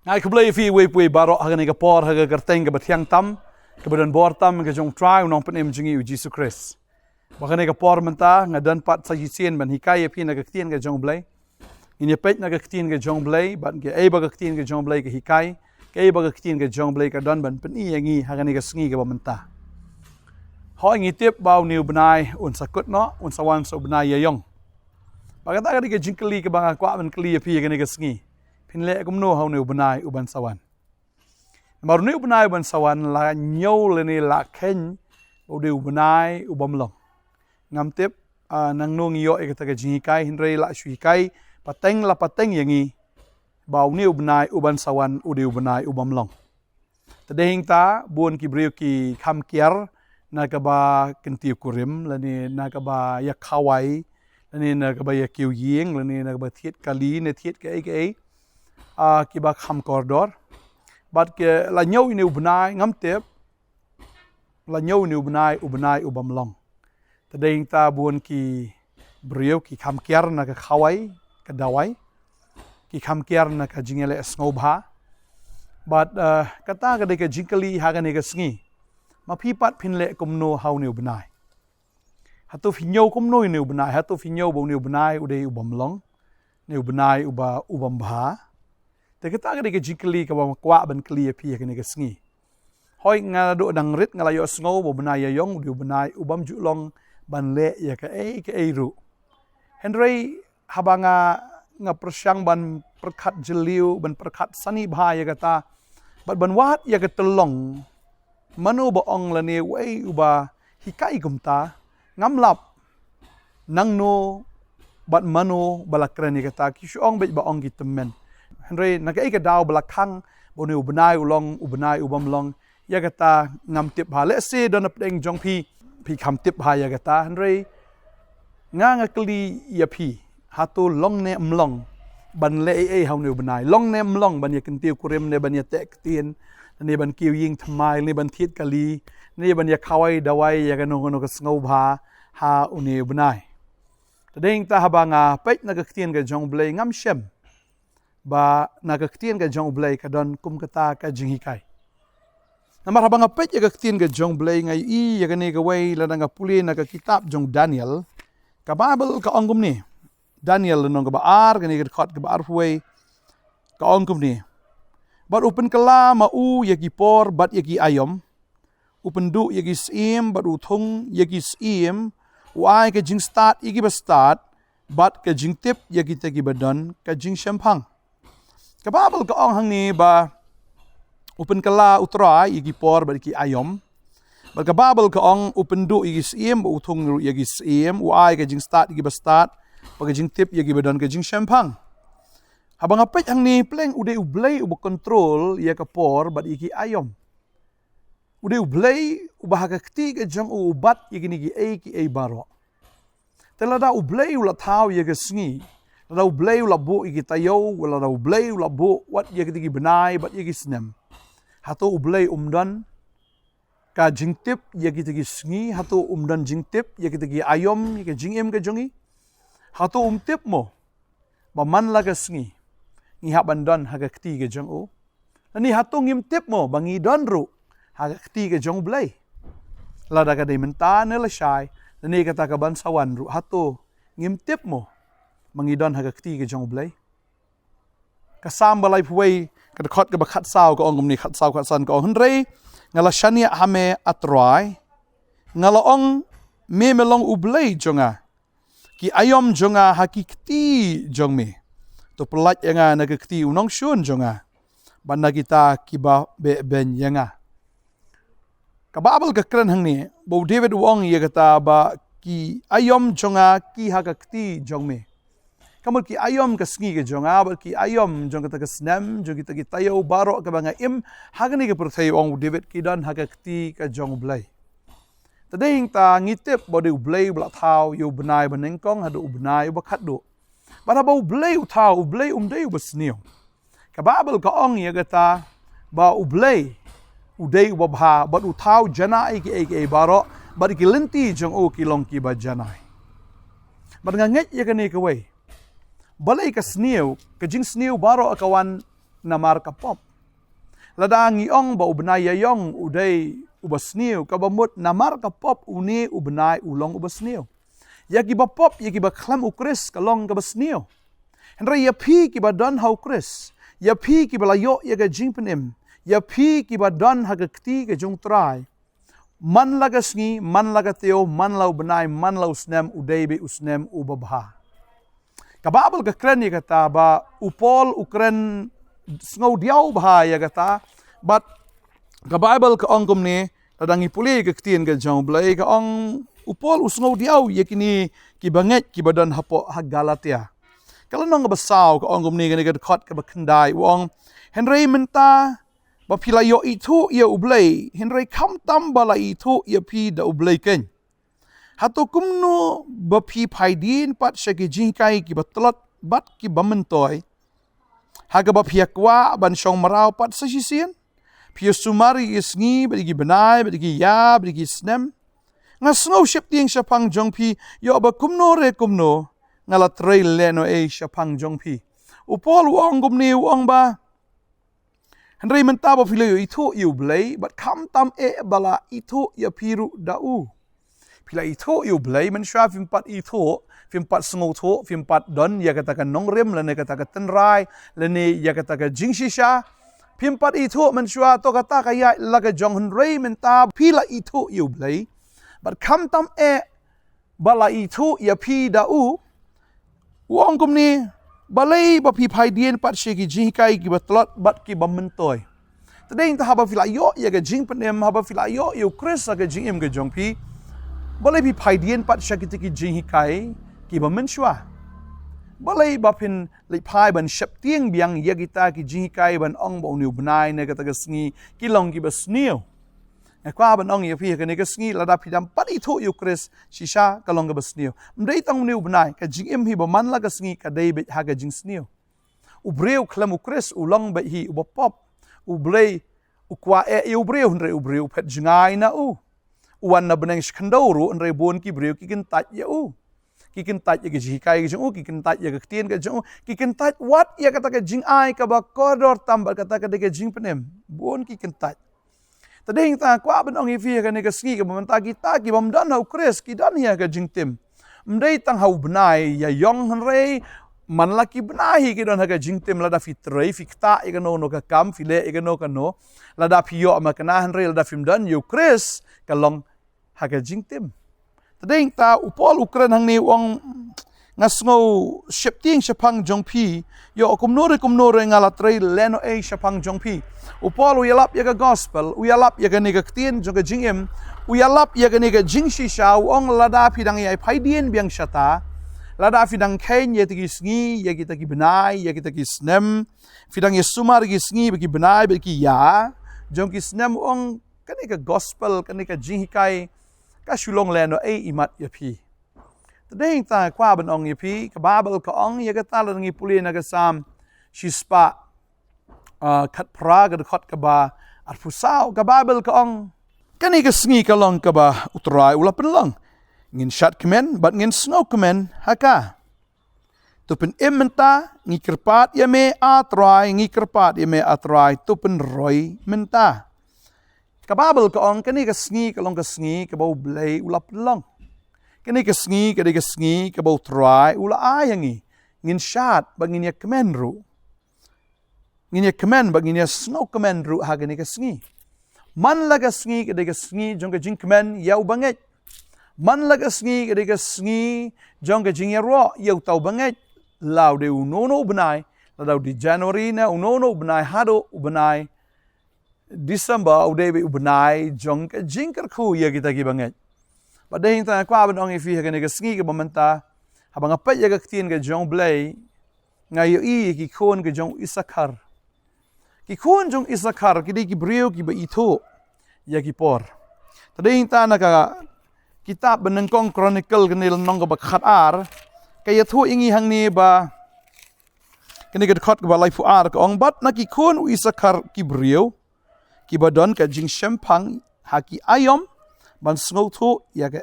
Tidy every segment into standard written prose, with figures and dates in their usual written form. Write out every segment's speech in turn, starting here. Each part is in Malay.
Ngai kublai fi we barok hagani ka por haga kerteng ke batiang tam kemudian bor tam ke jong try unong penem jingi u Jesus Christ. Bahkan ka por menta ngadan pat sa jisien ban hikai fi na kektien ke jong blai. Ini pet na kektien ke jong blai ban ke ba kektien ke jong blai ke hikai ke ba kektien ke jong blai ka don ban peni yangi hagani ka sngi ke menta. Ho ngi tip bau new BNAI un sakut no un sawan so BNAI yong. Bahkan ta ke jingkeli ke bang kwa ban kli fi hagani ka sngi. PHIN KUMNO hau new BNAI uban sawan. Mar new BNAI uban sawan la nyau le ni la ken u new BNAI ubam long. Ngam tip nang no ngiyo e kata jingi kai hinre la shui kai pateng la pateng yangi bau new BNAI uban sawan u new BNAI ubam long. Tadehing ta buon ki brio ki kham kiar na ka ba kentiu kurim la ni na ka ba ya khawai la ni na ka ba ya kiu ying la ni na ka ba thiet kali ne thiet ke ki ba kham koridor bat ke la nyau ni BNAI ngam tep la nyau ni BNAI ubam long tadeng ta buon ki brio ki kham kiar na ka khawai ka dawai ki kham kiar na ka jingele snobha bat kata ka de ka jingkali ha ka ne ka sngi ma phipat PHIN KUMNO hau ni BNAI hatu finyo KUMNO ni BNAI hatu finyo bo ni BNAI ude ubam long ni BNAI ubam bha te kita ka de jingkeli ka ba kwa ban kli phi ka ne ka sngi hoi nga do dang rit nga la yo sngo bo BNAI yong du BNAI ubam ju long ban le ya ka ru henry habanga nga persyang ban perkhat jeliu ban perkhat sani bha ya kata bat ban wat ya ka telong manu ba ong la ne wei uba hikai gumta ngamlap nang no bat manu balakran ya kata ki syong be ba ong gitemen Henry nakai ka daw belakang bonu BNAI ulong BNAI ubam long ya kata ngam tip ha let's say don apdeng jong pi kham tip ha ya kata Henry nga kli ya pi hatu long ne mlong ban le hau nu BNAI long ne mlong ban ya kentiu kurim ne ban ya tek tien ne ban kiu ying thamai ne ban thiet kali ne ban ya khawai dawai ya ka no ka sngo bha ha uni BNAI tadeng ta habanga pet na ka tien ka jong blai ngam shem ba nagaktian ka jong blay ka don kum kata ka jinghikai namar habang apet ya kaktian ka jong blay ngay ya ka ni ka way la nga puli na ka kitab jong Daniel ka Bible ka ongkum ni Daniel nong ka baar ka ni ka khot ka baar way ka ongkum ni bat upen kala mau ya ki por bat ya ki ayom upen du ya ki sim bat uthung ya ki sim wai ka jing start ya ki ba start bat ka jing tip ya ki ta ki badon ka jing shampang Kababal ka ong hang ni ba upen kala utra igi por ba ki ayom ba kababal ka ong upen du igi sim uthung igi sim uai ka jing start igi ba start ba ka jing tip igi ba don ka jing shampang habang apet hang ni pleng ude ublay uba control ya ka por ba igi ayom ude ublay uba ka kti ka jong ubat igi ni ki baro telada ublay ula thau ya ka sngi la blay la bu igi tayo wala la blay la bu wat ye ki BNAI bat ye ki snem hato blay umdan ka jingtip ye ki sngi hato umdan jingtip ye ki ayom ye ki jingem ka jongi hato tip mo ba man la ka sngi ngi ha bandan ha ka kti ka jong o ani hato ngim tip mo bangi don ru ha ka kti ka jong blay la da ka de menta ne la shai ni kata ka ban sawan ru hato ngim tip mo mangidon hagakti ke jong blay kasam balai puai ka khot ka bakhat saw ka ongum ni khat saw khat san ka hunrei ngala shania hame atrai ngala ong me melong ublay jonga ki ayom jonga hakikti jong me to pelat yanga nagakti unong shun jonga banna kita kiba be ben yanga kababal ka kran hang ni bo David wong ye kata ba ki ayom jonga ki hagakti jong me Kamul ki ayom ka sngi ka jong abal ki ayom jong ka snam jong kita ki tayo baro ka banga im hagani ka perthay ong David ki don hagakti ka jong blay tadeng ta ngitip body blay bla thau yu BNAI banengkong hadu BNAI ba khatdu bara ba blay thau blay day basniyo ka babal ka ong ya gata ba blay uday ba bha ba thau janai ki baro ba ki lenti jong o ki long ki ba janai ba nganget ya ka ni ka way balay ka sniw, ka jing sniw baro akawan namar kapop. Lada ngiong ba ubnai yayong udai ubasniu kabamut namar kapop UNE ubnai ulong ubasniu. Yaki ba pop yaki ba klam ukris kalong kabasniu. Henry ya pi ki ba don hau kris. Ya pi ki ba layo ya ga jingpenim. Ya pi ki ba don ha ga kti ga jung trai. Man laga sngi, man laga teo, man lau benai, man lau snem udai be usnem ubabha. Kababel ka kren ya kata ba upol ukren sngau diau bah ya kata. But kababel ka ongkom ni tadangi puli ka ktien ka jong blai ka ong upol usngau diau ya kini ki banget ki badan hapo hagalatia. Kalau nong basau ka ongkom ni ka kot ka bakendai wong Henry menta ba pila yo itu ia ublay Henry kam tam bala itu ia pi da ublay ken hato kumno ba pi PHIN pat syaki jingkai ki batlat bat ki bamentoy haga ba pi akwa ban syong marau pat sasisian pi sumari isngi bagi benai bagi ya bagi snem ngasno ship tieng syapang jong pi yo ba kumno re kumno ngala trail leno syapang jong pi upol wong gumni wong ba Henry mentaba filo itu iu blay, but kam tam bala itu ya piru dau. Pila itu iu blay, mensya fimpat itu, fimpat sengoto, fimpat don, ya katakan Nongkhryiem, lene katakan tenrai, lene ya katakan jingshisha. Fimpat itu mensya to kata kaya laga jong Henry mentab pila itu iu blay, but kam tam bala itu ya pi dau. Wong kum ni balai ba pi PHIN pat syeki jingkai ki batlot bat ki bamentoy. Tadeng ta haba fila yo ya ga jing penem haba fila yo Chris ga jing em ga jong pi. Balai pi PHIN pat syeki ki jingkai ki bamenshwa. Balai ba pin le pai ban syap tieng biang ya kita ki jingkai ban ong ba uniu benai ne kata ga sngi ki long ki basniu. Kwa ban ong ya pi ka ne ga sngi lada pi dam pat itu Chris shisha ka long ga basniu. Mdei tang uniu benai ka jing em hi ba man la ga sngi ka dei bet ha ga jing sniu. Ubreu klam Chris ulong ba hi ubapop. Ublei ukwa ubreu hndre ubreu pet jingai na uwan na beneng shkandoru hndre bon ki breu ki kin tat ya ki kin tat ya gi kai gi ki kin tat ya ga tien ga ki kin tat what ya kata ka jing ai ka ba koridor tambal kata ka de ga jing penem bon ki kin tat tadeng ta kwa ban ong ifi ka ne ka ski ka mamanta kita ki bam dan hau Chris ki dan ya ga jing tim mdei tang hau benai ya yong hndre man laki benahi ki don haga jingtim lada fitrei fikta igano no ka kam file igano ka no lada pio ma kana hanre lada film dan Chris kalong haga jingtim tadeng ta upol ukran hang ni wong ngasngo shipting syapang jong pi yo kumno re ngala trei leno syapang jong pi upol uyalap yaga gospel uyalap yaga ni ka ktien jong ka jingem uyalap yaga ni ka jingshi sha wong lada pidang yai PHIN biang syata lada fidang kain ya tegi sngi ya kita ki benai ya kita ki snem fidang ya sumar ki sngi bagi benai bagi ya jong ki snem ong kani ka gospel kani ka jinghikai ka Shillong leno imat ya pi tadeng ta kwa ban ong ya pi ka babel ka ong ya ka tala ngi puli na ka sam shispa kat pra ga khot ka ba ar pusau ka babel ka ong kani ka sngi ka long ka ba utrai ula penlong ngin shat kemen bat ngin snow kemen haka tupen menta ngi kerpat ya me atrai ngi kerpat ya me atrai tupen roy menta kababel ka ong kani ka sngi ka long ka sngi ka bau blai ulap long kani ka sngi ka bau trai ula ayangi ngin shat bangin ya kemen ru ngin ya kemen bangin ya snow kemen ru ha gani ka sngi man laga sngi ka sngi jong ka jing kemen yau banget man laga sngi kadega sngi jong ka jing ro yau tau banget lau de unono benai lau di January na unono benai hado benai December ude be benai jong ka jing ku ya kita ki banget padahing ta kwa ban ong ifi ka ne ka sngi ka bamanta habang apat ya ka ktien ka jong blay ngayo ki kon ka jong Isakar ki kon jong Isakar ki breu ki ba ito ya ki por tading ta na ka kitab benengkong chronicle kenil nong ka bakhat ar kaya thu ingi hang ni ba kini ka khot ka ba lai fu ar ka ong bat na ki kun Isakar ki breu ki badon ka jing shempang haki ayom ban sngo thu ya ka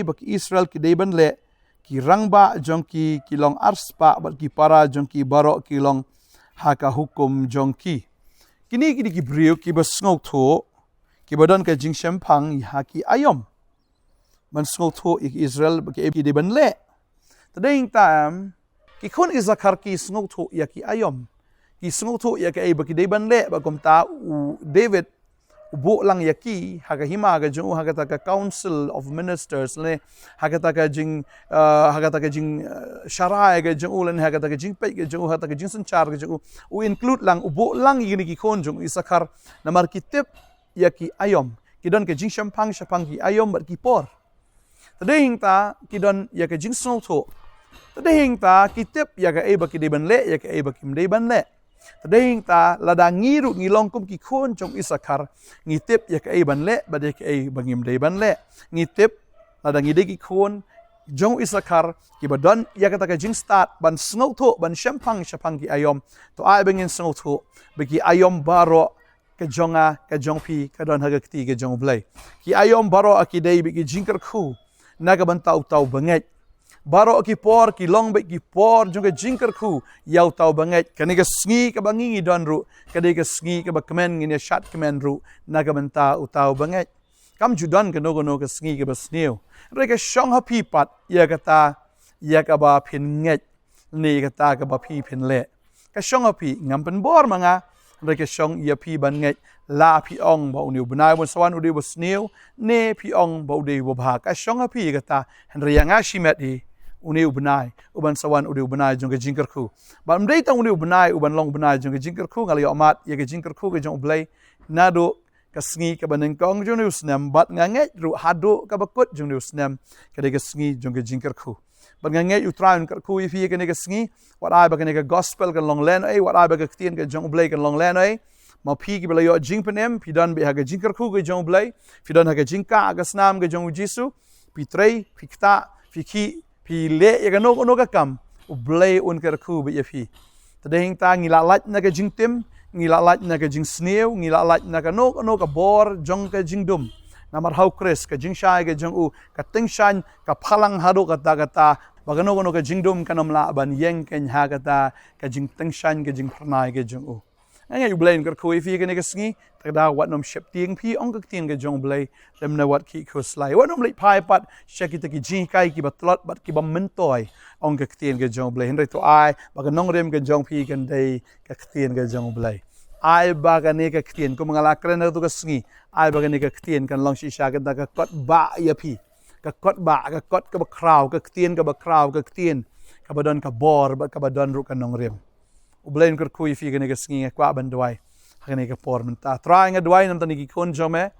ba ki Israel ki deban le ki rangba jong ki long arspa bat ki para jong ki baro ki long haka hukum jongki kini ki briu ki basngau tho ki badan ka jing shempang haki ayom man sngau tho Israel ki de ban le tading tam ki khon izakar ki sngau tho ya ki ayom ki sngau tho ya ki ba ki de ban le ba kom ta u David ubo lang yaki haga hima ga jung haga ta council of ministers le haga ta jing sharai ga jung ulen haga ta jing pe ga jung haga ta jing sanchar ga jung u include lang ubo lang yini ki khon jung isakar namar kitip yaki ayom kidon ke jing shampang ki ayom bar ki por tading ta kidon ya ke jing snow tho tading ta kitip ya ga e ba ki de ban le ya ke e ba kim de ban le tading ta lada ngiru ngilong kum ki khon jong isakar ngitip ya ke ban le ba de ke bangim de ban le ngitip lada ngide ki khon jong isakar ki badon ya ka ta jing start ban snow tho ban shampang ki ayom to ai bangin snow tho bagi ayom baro ke jonga ke jong pi ka don haga kti ke jong blai ki ayom baro akidei bagi jingkar khu naga ban tau banget baro ki por ki long be ki por jong ke jingkar khu yau tau banget kani ke sngi ka bangi don ru kade ke sngi ka ba kemen ngin shat kemen ru naga ban tau banget kam judan ke no ke sngi ke ba sneu re ke shong ha pi pat ya kata ya ka ba phin nget ni kata ka ba pi phin le ka shong ha pi ngam pen bor manga re ke shong ya pi ban nget la pi ong ba uniu benai bon sawan udi bo sneu ne pi ong ba udi bo bha ka shong ha pi kata henry nga shimet di uniu benai uban sawan uniu benai jong ke jingkar khu ba mdei tang uniu benai uban long benai jong ke jingkar khu ngali amat ye ke jingkar khu ke jong blai nado ka sngi ka baneng kong jong niu snem bat nganget ru hado ka bakut jong niu snem ka de ke sngi jong ke jingkar khu ban nganget u traun kar khu ifi ke ne ke sngi wat ai ba ke ne ke gospel kan long len ai wat ai ba ke tien ke jong blai kan long len ai ma pi ki bela yo jing penem pi dan be ha ke jingkar khu ke jong blai pi dan ha ke jingka ka snam ke jong jisu pi trei pi kta pi ki pi le ya ka no ka kam u blai un kar khu be ya pi tadeng ta ngila lat na ke jing tim ngila lat na ke jing sneu ngila lat na ka no ka bor jong ke jing dum namar hau kres ka jing shai ke jong u ka ting shan ka phalang hado ka ta bagano ka jing dum kanom la ban yeng ken ha ka jing ting shan ke jing pranai ke jong u ngay u blai kar khu ifi ke ne ke sngi takda wat nom shep tieng pi ong ka tien ke jong blai lem na wat ki khu slai wat nom lei pai pat shaki ta ki jing kai ki batlot bat ki bam mentoi ong ka tien ke jong blai henry to ai ba ka nongrem ke jong pi kan dei ka tien ke jong blai ai ba ka ne ka tien ko mangala kren tu ka sngi ai ba ka ne ka tien kan long shi sha ka ka kot ba ya pi ka kot ba ka kot ka ba kraw ka tien ka ba kraw ka tien ka ba don ka bor ba ka ba don ru ka nongrem ublain kar kui fi gane ka sngi kwa ban dwai hagane ka por menta try nga dwai nam tani ki kon jome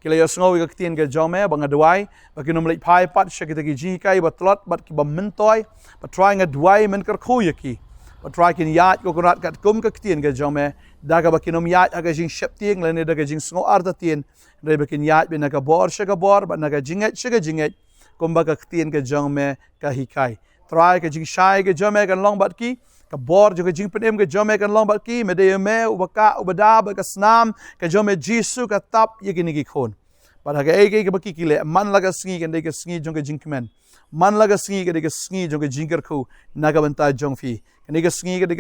kila yo sngo ka tien ka jome ba nga dwai ba kinom lei pai pat shakita ki ji kai ba tlot bat ki ba mentoi ba try nga dwai men kar khu yaki ba try kin yat ko rat kat kum ka tien ka jome da ka ba kinom yat aga jing shep tieng lene da ka jing sngo arta tien re ba kin yat be na ka bor shaka bor ba na ka jinget shaka jinget kum ba ka tien ka jome ka hikai try ka jing shai ka jome kan long bat ki ka bor jo ka jing penem ka jome kan long bat ki me de me ubaka ubada ba ka snam ka jome jisu ka tap ye ki ni ki khon ba ha ka e ka ba ki le man la ka sngi kan de ka sngi jong ka jing kemen man la ka sngi ka de ka sngi jong ka jing kar khu na ka banta jong fi kan de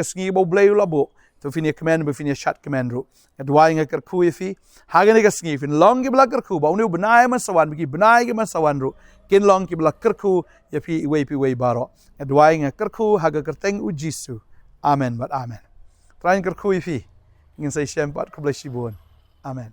ka sngi bo blai la bo to fini kemen bo fini shat kemen ru ka dwai nga kar khu fi ha ga ne ka sngi fin long ki bla kar khu ba unu benai ma sawan ki benai ki ma sawan ru kin long ki bla kar khu ya pi wei baro dwai nga kar khu ha ga kerteng u jisu amen but amen train kar khu fi ngin sai shem pat ko bless you bon amen